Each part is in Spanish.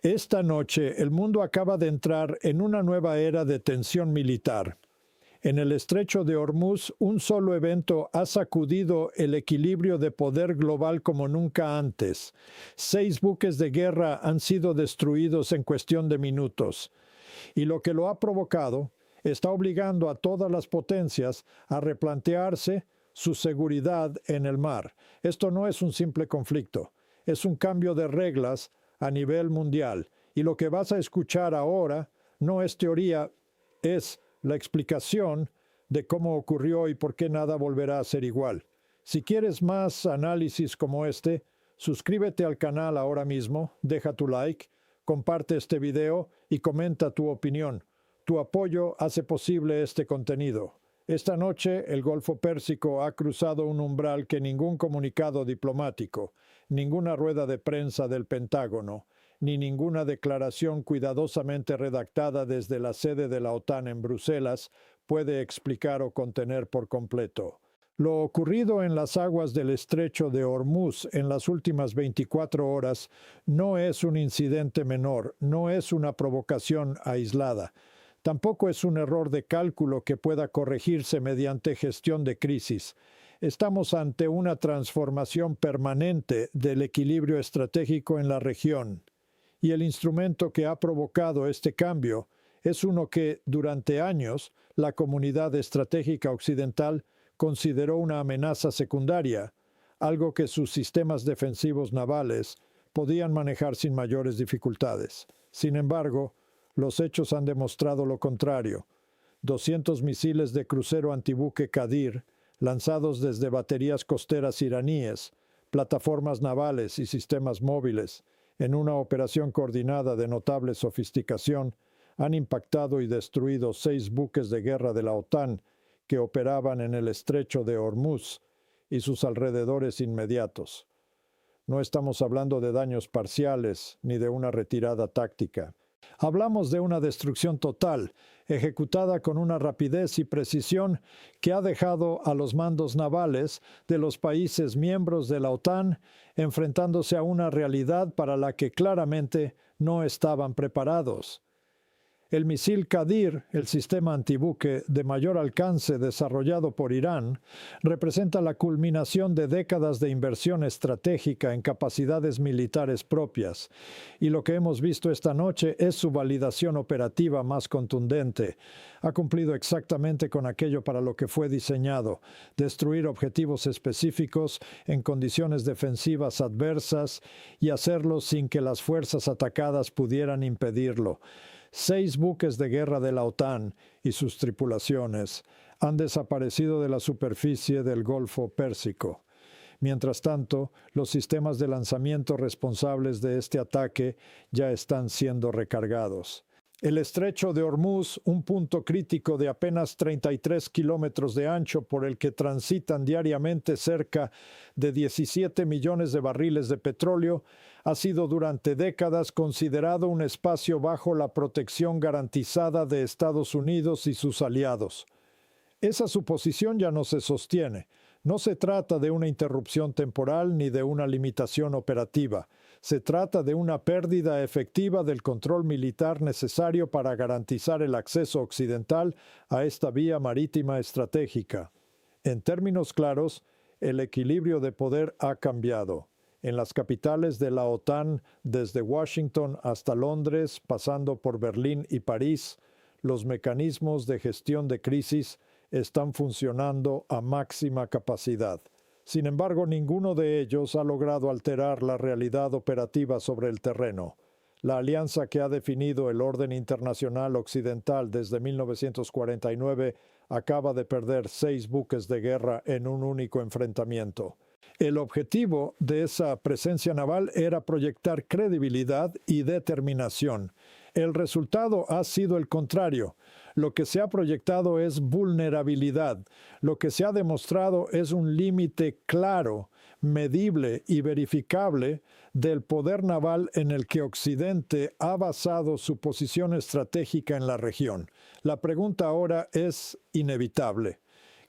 Esta noche el mundo acaba de entrar en una nueva era de tensión militar. En el estrecho de Hormuz, un solo evento ha sacudido el equilibrio de poder global como nunca antes. 6 buques de guerra han sido destruidos en cuestión de minutos. Y lo que lo ha provocado está obligando a todas las potencias a replantearse su seguridad en el mar. Esto no es un simple conflicto, es un cambio de reglas a nivel mundial. Y lo que vas a escuchar ahora no es teoría, es la explicación de cómo ocurrió y por qué nada volverá a ser igual. Si quieres más análisis como este, suscríbete al canal ahora mismo, deja tu like, comparte este video y comenta tu opinión. Tu apoyo hace posible este contenido. Esta noche el Golfo Pérsico ha cruzado un umbral que ningún comunicado diplomático, ninguna rueda de prensa del Pentágono, ni ninguna declaración cuidadosamente redactada desde la sede de la OTAN en Bruselas puede explicar o contener por completo. Lo ocurrido en las aguas del estrecho de Hormuz en las últimas 24 horas no es un incidente menor, no es una provocación aislada. Tampoco es un error de cálculo que pueda corregirse mediante gestión de crisis. Estamos ante una transformación permanente del equilibrio estratégico en la región. Y el instrumento que ha provocado este cambio es uno que, durante años, la comunidad estratégica occidental consideró una amenaza secundaria, algo que sus sistemas defensivos navales podían manejar sin mayores dificultades. Sin embargo, los hechos han demostrado lo contrario. 200 misiles de crucero antibuque Qadir, lanzados desde baterías costeras iraníes, plataformas navales y sistemas móviles, en una operación coordinada de notable sofisticación, han impactado y destruido 6 buques de guerra de la OTAN que operaban en el estrecho de Hormuz y sus alrededores inmediatos. No estamos hablando de daños parciales ni de una retirada táctica. Hablamos de una destrucción total, ejecutada con una rapidez y precisión que ha dejado a los mandos navales de los países miembros de la OTAN enfrentándose a una realidad para la que claramente no estaban preparados. El misil Qadir, el sistema antibuque de mayor alcance desarrollado por Irán, representa la culminación de décadas de inversión estratégica en capacidades militares propias, y lo que hemos visto esta noche es su validación operativa más contundente. Ha cumplido exactamente con aquello para lo que fue diseñado: destruir objetivos específicos en condiciones defensivas adversas y hacerlo sin que las fuerzas atacadas pudieran impedirlo. 6 buques de guerra de la OTAN y sus tripulaciones han desaparecido de la superficie del Golfo Pérsico. Mientras tanto, los sistemas de lanzamiento responsables de este ataque ya están siendo recargados. El estrecho de Hormuz, un punto crítico de apenas 33 kilómetros de ancho por el que transitan diariamente cerca de 17 millones de barriles de petróleo, ha sido durante décadas considerado un espacio bajo la protección garantizada de Estados Unidos y sus aliados. Esa suposición ya no se sostiene. No se trata de una interrupción temporal ni de una limitación operativa. Se trata de una pérdida efectiva del control militar necesario para garantizar el acceso occidental a esta vía marítima estratégica. En términos claros, el equilibrio de poder ha cambiado. En las capitales de la OTAN, desde Washington hasta Londres, pasando por Berlín y París, los mecanismos de gestión de crisis están funcionando a máxima capacidad. Sin embargo, ninguno de ellos ha logrado alterar la realidad operativa sobre el terreno. La alianza que ha definido el orden internacional occidental desde 1949 acaba de perder 6 buques de guerra en un único enfrentamiento. El objetivo de esa presencia naval era proyectar credibilidad y determinación. El resultado ha sido el contrario. Lo que se ha proyectado es vulnerabilidad. Lo que se ha demostrado es un límite claro, medible y verificable del poder naval en el que Occidente ha basado su posición estratégica en la región. La pregunta ahora es inevitable.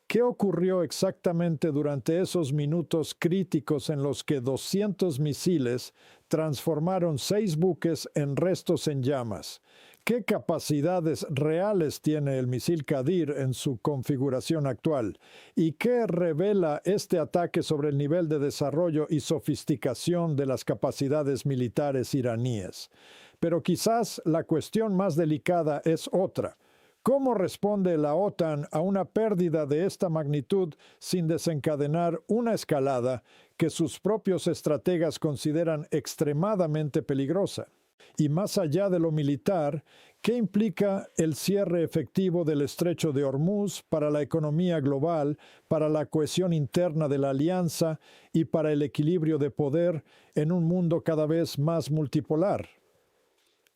¿Qué ocurrió exactamente durante esos minutos críticos en los que 200 misiles transformaron 6 buques en restos en llamas? ¿Qué capacidades reales tiene el misil Qadir en su configuración actual? ¿Y qué revela este ataque sobre el nivel de desarrollo y sofisticación de las capacidades militares iraníes? Pero quizás la cuestión más delicada es otra. ¿Cómo responde la OTAN a una pérdida de esta magnitud sin desencadenar una escalada que sus propios estrategas consideran extremadamente peligrosa? Y más allá de lo militar, ¿qué implica el cierre efectivo del estrecho de Hormuz para la economía global, para la cohesión interna de la alianza y para el equilibrio de poder en un mundo cada vez más multipolar?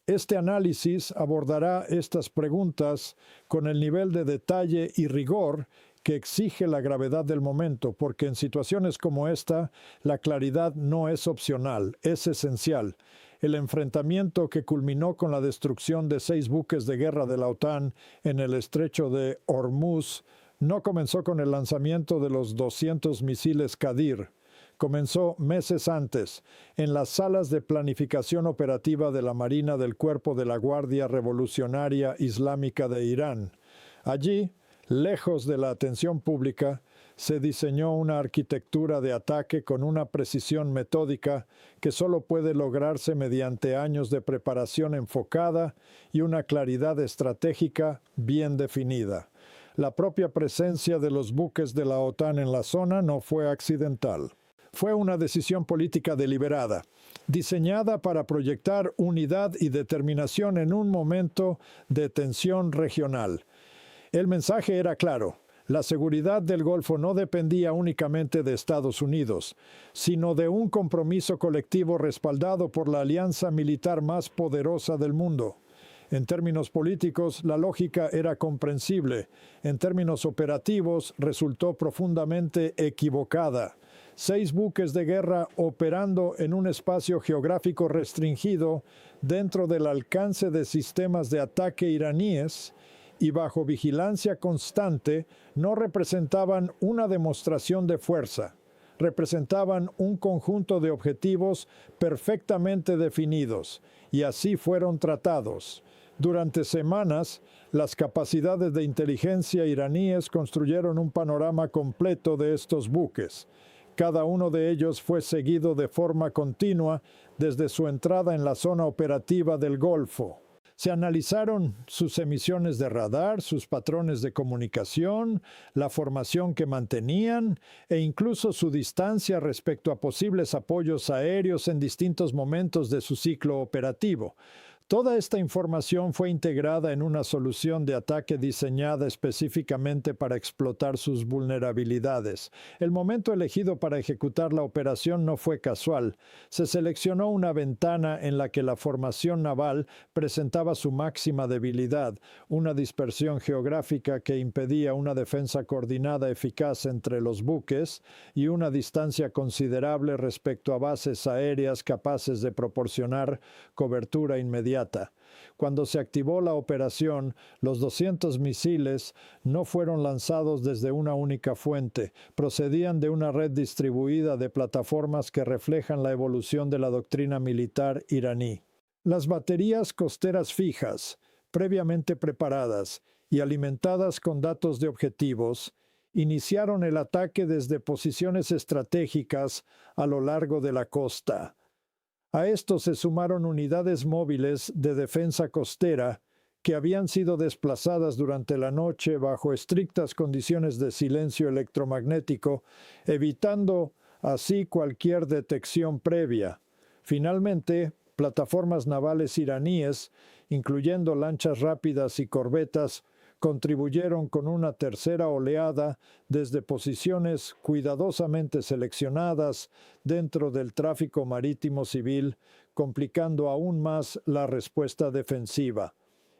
Este análisis abordará estas preguntas con el nivel de detalle y rigor que exige la gravedad del momento, porque en situaciones como esta, la claridad no es opcional, es esencial. El enfrentamiento que culminó con la destrucción de 6 buques de guerra de la OTAN en el estrecho de Hormuz no comenzó con el lanzamiento de los 200 misiles Qadir. Comenzó meses antes, en las salas de planificación operativa de la Marina del Cuerpo de la Guardia Revolucionaria Islámica de Irán. Allí, lejos de la atención pública, se diseñó una arquitectura de ataque con una precisión metódica que solo puede lograrse mediante años de preparación enfocada y una claridad estratégica bien definida. La propia presencia de los buques de la OTAN en la zona no fue accidental. Fue una decisión política deliberada, diseñada para proyectar unidad y determinación en un momento de tensión regional. El mensaje era claro. La seguridad del Golfo no dependía únicamente de Estados Unidos, sino de un compromiso colectivo respaldado por la alianza militar más poderosa del mundo. En términos políticos, la lógica era comprensible. En términos operativos, resultó profundamente equivocada. 6 buques de guerra operando en un espacio geográfico restringido dentro del alcance de sistemas de ataque iraníes y bajo vigilancia constante no representaban una demostración de fuerza, representaban un conjunto de objetivos perfectamente definidos, y así fueron tratados. Durante semanas, las capacidades de inteligencia iraníes construyeron un panorama completo de estos buques. Cada uno de ellos fue seguido de forma continua desde su entrada en la zona operativa del Golfo. Se analizaron sus emisiones de radar, sus patrones de comunicación, la formación que mantenían e incluso su distancia respecto a posibles apoyos aéreos en distintos momentos de su ciclo operativo. Toda esta información fue integrada en una solución de ataque diseñada específicamente para explotar sus vulnerabilidades. El momento elegido para ejecutar la operación no fue casual. Se seleccionó una ventana en la que la formación naval presentaba su máxima debilidad, una dispersión geográfica que impedía una defensa coordinada eficaz entre los buques y una distancia considerable respecto a bases aéreas capaces de proporcionar cobertura inmediata. Cuando se activó la operación, los 200 misiles no fueron lanzados desde una única fuente, procedían de una red distribuida de plataformas que reflejan la evolución de la doctrina militar iraní. Las baterías costeras fijas, previamente preparadas y alimentadas con datos de objetivos, iniciaron el ataque desde posiciones estratégicas a lo largo de la costa. A esto se sumaron unidades móviles de defensa costera que habían sido desplazadas durante la noche bajo estrictas condiciones de silencio electromagnético, evitando así cualquier detección previa. Finalmente, plataformas navales iraníes, incluyendo lanchas rápidas y corbetas, contribuyeron con una tercera oleada desde posiciones cuidadosamente seleccionadas dentro del tráfico marítimo civil, complicando aún más la respuesta defensiva.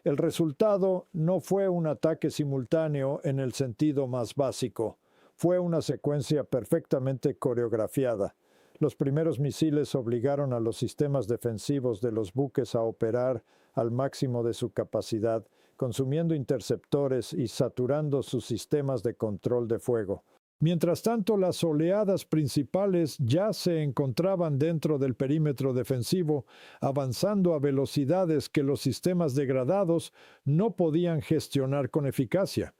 El resultado no fue un ataque simultáneo en el sentido más básico, fue una secuencia perfectamente coreografiada. Los primeros misiles obligaron a los sistemas defensivos de los buques a operar al máximo de su capacidad, consumiendo interceptores y saturando sus sistemas de control de fuego. Mientras tanto, las oleadas principales ya se encontraban dentro del perímetro defensivo, avanzando a velocidades que los sistemas degradados no podían gestionar con eficacia.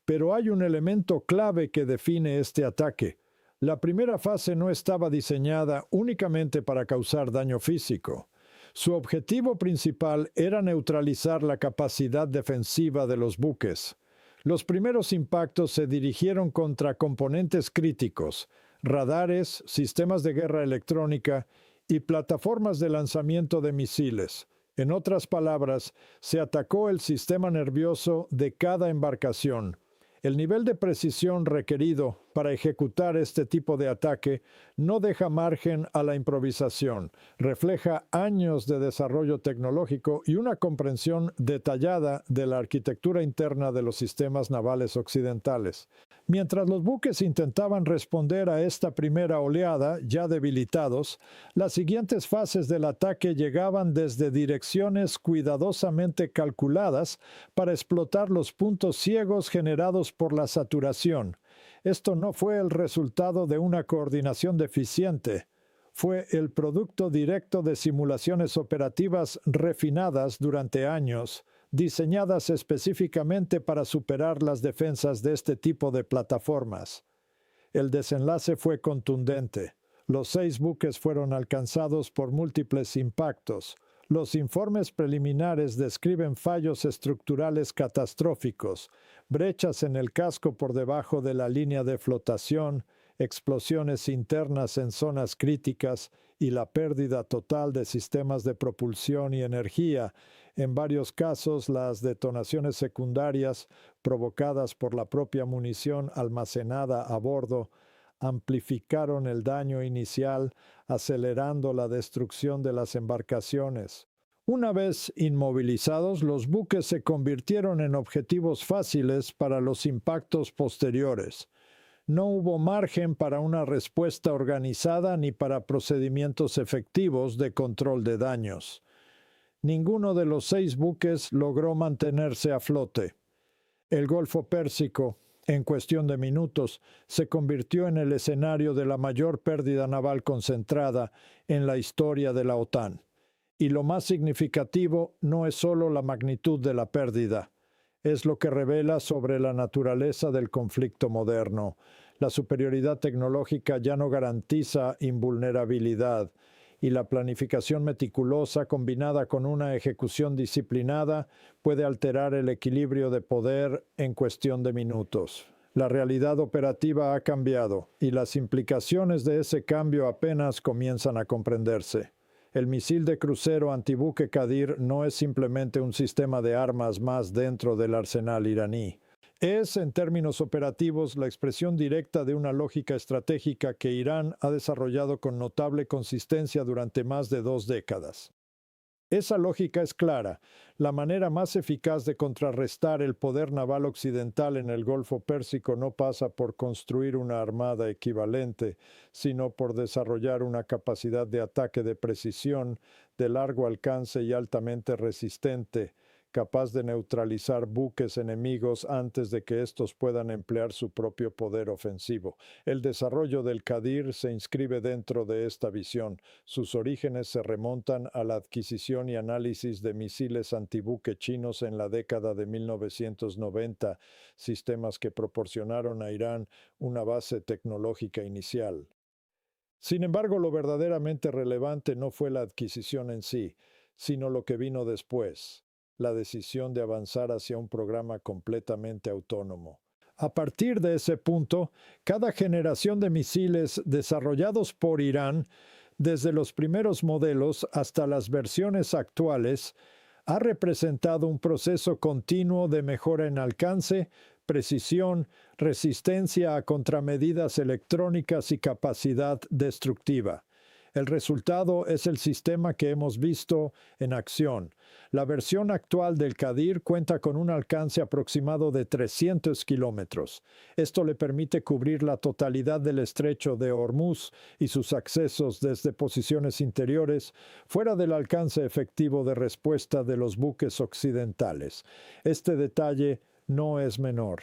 Pero hay un elemento clave que define este ataque. La primera fase no estaba diseñada únicamente para causar daño físico. Su objetivo principal era neutralizar la capacidad defensiva de los buques. Los primeros impactos se dirigieron contra componentes críticos, radares, sistemas de guerra electrónica y plataformas de lanzamiento de misiles. En otras palabras, se atacó el sistema nervioso de cada embarcación. El nivel de precisión requerido para ejecutar este tipo de ataque no deja margen a la improvisación, refleja años de desarrollo tecnológico y una comprensión detallada de la arquitectura interna de los sistemas navales occidentales. Mientras los buques intentaban responder a esta primera oleada, ya debilitados, las siguientes fases del ataque llegaban desde direcciones cuidadosamente calculadas para explotar los puntos ciegos generados por la saturación. Esto no fue el resultado de una coordinación deficiente, fue el producto directo de simulaciones operativas refinadas durante años, diseñadas específicamente para superar las defensas de este tipo de plataformas. El desenlace fue contundente. Los 6 buques fueron alcanzados por múltiples impactos. Los informes preliminares describen fallos estructurales catastróficos, brechas en el casco por debajo de la línea de flotación, explosiones internas en zonas críticas y la pérdida total de sistemas de propulsión y energía. En varios casos, las detonaciones secundarias provocadas por la propia munición almacenada a bordo amplificaron el daño inicial, acelerando la destrucción de las embarcaciones. Una vez inmovilizados, los buques se convirtieron en objetivos fáciles para los impactos posteriores. No hubo margen para una respuesta organizada ni para procedimientos efectivos de control de daños. Ninguno de los 6 buques logró mantenerse a flote. El Golfo Pérsico, en cuestión de minutos, se convirtió en el escenario de la mayor pérdida naval concentrada en la historia de la OTAN. Y lo más significativo no es solo la magnitud de la pérdida, es lo que revela sobre la naturaleza del conflicto moderno. La superioridad tecnológica ya no garantiza invulnerabilidad, y la planificación meticulosa combinada con una ejecución disciplinada puede alterar el equilibrio de poder en cuestión de minutos. La realidad operativa ha cambiado y las implicaciones de ese cambio apenas comienzan a comprenderse. El misil de crucero antibuque Qadir no es simplemente un sistema de armas más dentro del arsenal iraní. Es, en términos operativos, la expresión directa de una lógica estratégica que Irán ha desarrollado con notable consistencia durante más de 2 décadas. Esa lógica es clara. La manera más eficaz de contrarrestar el poder naval occidental en el Golfo Pérsico no pasa por construir una armada equivalente, sino por desarrollar una capacidad de ataque de precisión, de largo alcance y altamente resistente, capaz de neutralizar buques enemigos antes de que estos puedan emplear su propio poder ofensivo. El desarrollo del Qadir se inscribe dentro de esta visión. Sus orígenes se remontan a la adquisición y análisis de misiles antibuque chinos en la década de 1990, sistemas que proporcionaron a Irán una base tecnológica inicial. Sin embargo, lo verdaderamente relevante no fue la adquisición en sí, sino lo que vino después. La decisión de avanzar hacia un programa completamente autónomo. A partir de ese punto, cada generación de misiles desarrollados por Irán, desde los primeros modelos hasta las versiones actuales, ha representado un proceso continuo de mejora en alcance, precisión, resistencia a contramedidas electrónicas y capacidad destructiva. El resultado es el sistema que hemos visto en acción. La versión actual del Qadir cuenta con un alcance aproximado de 300 kilómetros. Esto le permite cubrir la totalidad del estrecho de Hormuz y sus accesos desde posiciones interiores, fuera del alcance efectivo de respuesta de los buques occidentales. Este detalle no es menor.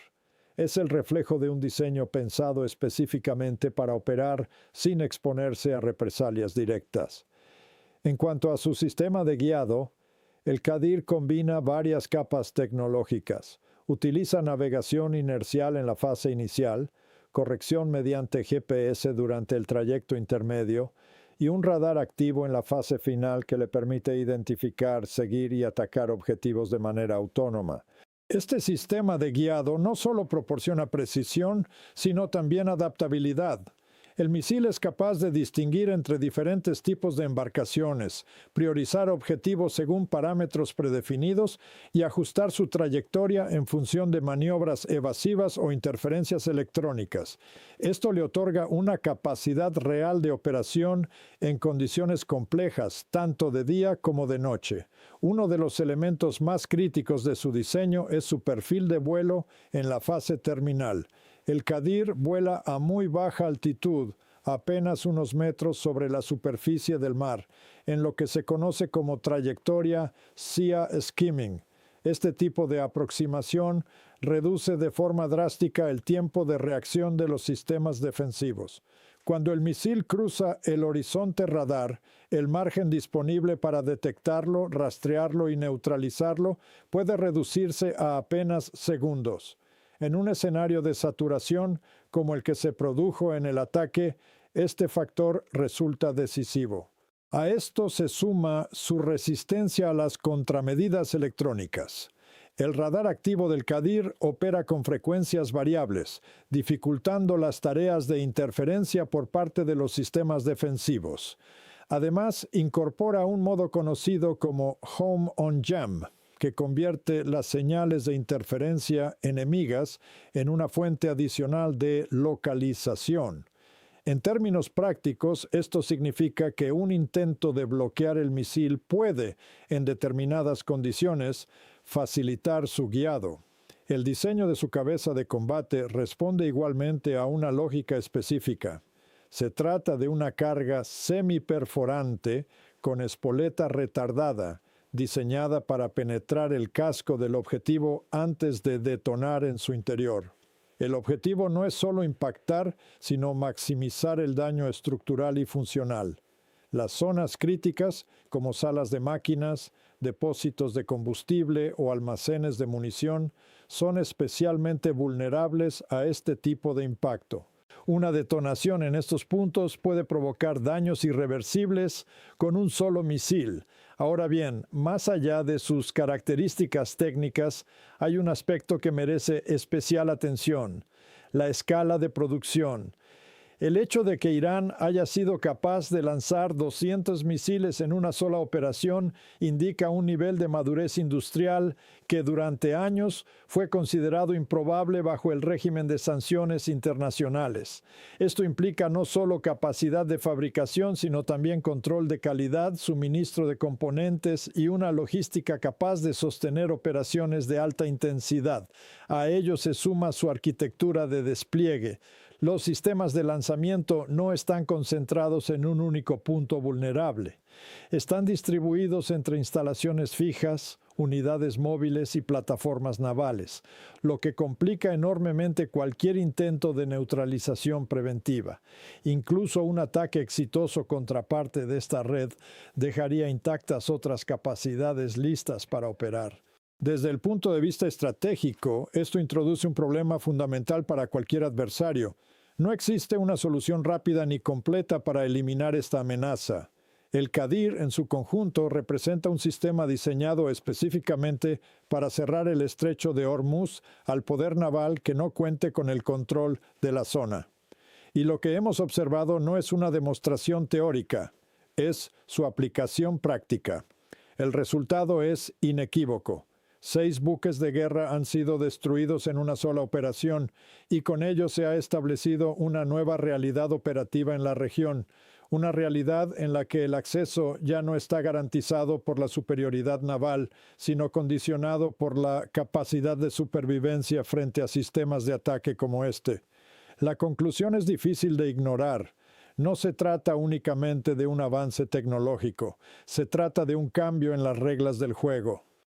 Es el reflejo de un diseño pensado específicamente para operar sin exponerse a represalias directas. En cuanto a su sistema de guiado, el Qadir combina varias capas tecnológicas. Utiliza navegación inercial en la fase inicial, corrección mediante GPS durante el trayecto intermedio y un radar activo en la fase final que le permite identificar, seguir y atacar objetivos de manera autónoma. Este sistema de guiado no solo proporciona precisión, sino también adaptabilidad. El misil es capaz de distinguir entre diferentes tipos de embarcaciones, priorizar objetivos según parámetros predefinidos y ajustar su trayectoria en función de maniobras evasivas o interferencias electrónicas. Esto le otorga una capacidad real de operación en condiciones complejas, tanto de día como de noche. Uno de los elementos más críticos de su diseño es su perfil de vuelo en la fase terminal. El Qadir vuela a muy baja altitud, apenas unos metros sobre la superficie del mar, en lo que se conoce como trayectoria sea skimming. Este tipo de aproximación reduce de forma drástica el tiempo de reacción de los sistemas defensivos. Cuando el misil cruza el horizonte radar, el margen disponible para detectarlo, rastrearlo y neutralizarlo puede reducirse a apenas segundos. En un escenario de saturación como el que se produjo en el ataque, este factor resulta decisivo. A esto se suma su resistencia a las contramedidas electrónicas. El radar activo del Qadir opera con frecuencias variables, dificultando las tareas de interferencia por parte de los sistemas defensivos. Además, incorpora un modo conocido como Home on Jam, que convierte las señales de interferencia enemigas en una fuente adicional de localización. En términos prácticos, esto significa que un intento de bloquear el misil puede, en determinadas condiciones, facilitar su guiado. El diseño de su cabeza de combate responde igualmente a una lógica específica. Se trata de una carga semiperforante con espoleta retardada, diseñada para penetrar el casco del objetivo antes de detonar en su interior. El objetivo no es solo impactar, sino maximizar el daño estructural y funcional. Las zonas críticas, como salas de máquinas, depósitos de combustible o almacenes de munición, son especialmente vulnerables a este tipo de impacto. Una detonación en estos puntos puede provocar daños irreversibles con un solo misil. Ahora bien, más allá de sus características técnicas, hay un aspecto que merece especial atención: la escala de producción. El hecho de que Irán haya sido capaz de lanzar 200 misiles en una sola operación indica un nivel de madurez industrial que durante años fue considerado improbable bajo el régimen de sanciones internacionales. Esto implica no solo capacidad de fabricación, sino también control de calidad, suministro de componentes y una logística capaz de sostener operaciones de alta intensidad. A ello se suma su arquitectura de despliegue. Los sistemas de lanzamiento no están concentrados en un único punto vulnerable. Están distribuidos entre instalaciones fijas, unidades móviles y plataformas navales, lo que complica enormemente cualquier intento de neutralización preventiva. Incluso un ataque exitoso contra parte de esta red dejaría intactas otras capacidades listas para operar. Desde el punto de vista estratégico, esto introduce un problema fundamental para cualquier adversario. No existe una solución rápida ni completa para eliminar esta amenaza. El Qadir, en su conjunto, representa un sistema diseñado específicamente para cerrar el estrecho de Hormuz al poder naval que no cuente con el control de la zona. Y lo que hemos observado no es una demostración teórica, es su aplicación práctica. El resultado es inequívoco. 6 buques de guerra han sido destruidos en una sola operación y con ello se ha establecido una nueva realidad operativa en la región, una realidad en la que el acceso ya no está garantizado por la superioridad naval, sino condicionado por la capacidad de supervivencia frente a sistemas de ataque como este. La conclusión es difícil de ignorar. No se trata únicamente de un avance tecnológico, se trata de un cambio en las reglas del juego.